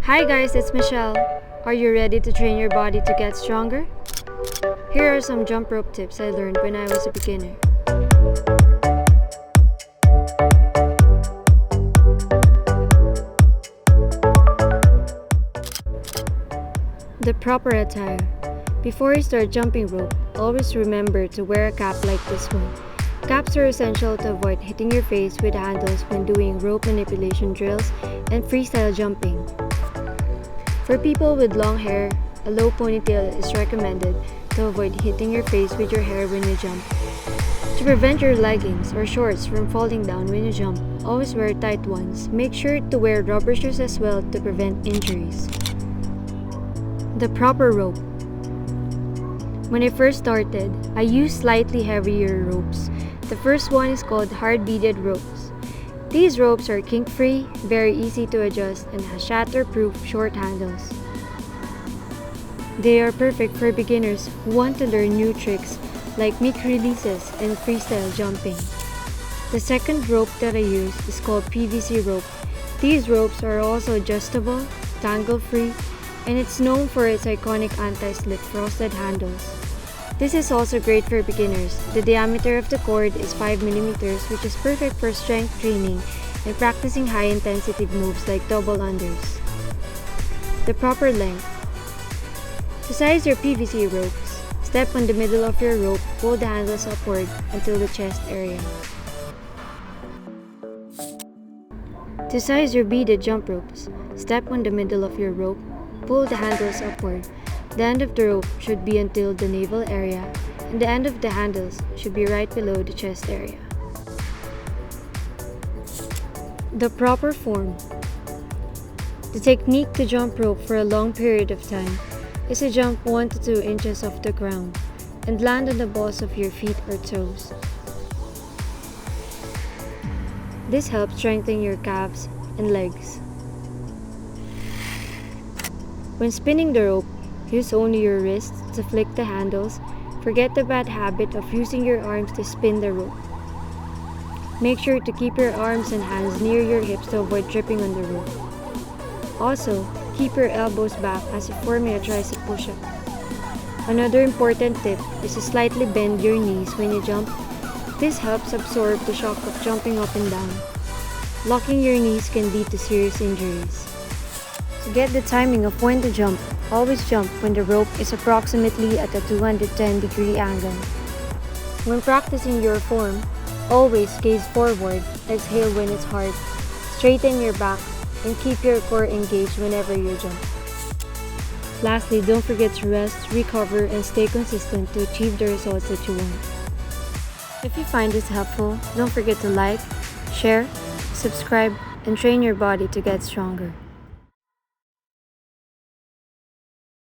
Hi guys, it's Michelle. Are you ready to train your body to get stronger? Here are some jump rope tips I learned when I was a beginner. The proper attire. Before you start jumping rope, always remember to wear a cap like this one. Caps are essential to avoid hitting your face with handles when doing rope manipulation drills and freestyle jumping. For people with long hair, a low ponytail is recommended to avoid hitting your face with your hair when you jump. To prevent your leggings or shorts from falling down when you jump, always wear tight ones. Make sure to wear rubber shoes as well to prevent injuries. The proper rope. When I first started, I used slightly heavier ropes. The first one is called hard beaded ropes. These ropes are kink-free, very easy to adjust, and have shatter-proof short handles. They are perfect for beginners who want to learn new tricks like mic releases and freestyle jumping. The second rope that I use is called PVC rope. These ropes are also adjustable, tangle-free, and it's known for its iconic anti-slip frosted handles. This is also great for beginners. The diameter of the cord is 5 mm, which is perfect for strength training and practicing high-intensity moves like double unders. The proper length. To size your PVC ropes, step on the middle of your rope, pull the handles upward until the chest area. To size your beaded jump ropes, step on the middle of your rope, pull the handles upward. The end of the rope should be until the navel area, and the end of the handles should be right below the chest area. The proper form. The technique to jump rope for a long period of time is to jump 1 to 2 inches off the ground and land on the balls of your feet or toes. This helps strengthen your calves and legs. When spinning the rope, use only your wrists to flick the handles. Forget the bad habit of using your arms to spin the rope. Make sure to keep your arms and hands near your hips to avoid tripping on the rope. Also, keep your elbows back as if forming a tricep push-up. Another important tip is to slightly bend your knees when you jump. This helps absorb the shock of jumping up and down. Locking your knees can lead to serious injuries. To get the timing of when to jump, always jump when the rope is approximately at a 210-degree angle. When practicing your form, always gaze forward, exhale when it's hard, straighten your back, and keep your core engaged whenever you jump. Lastly, don't forget to rest, recover, and stay consistent to achieve the results that you want. If you find this helpful, don't forget to like, share, subscribe, and train your body to get stronger.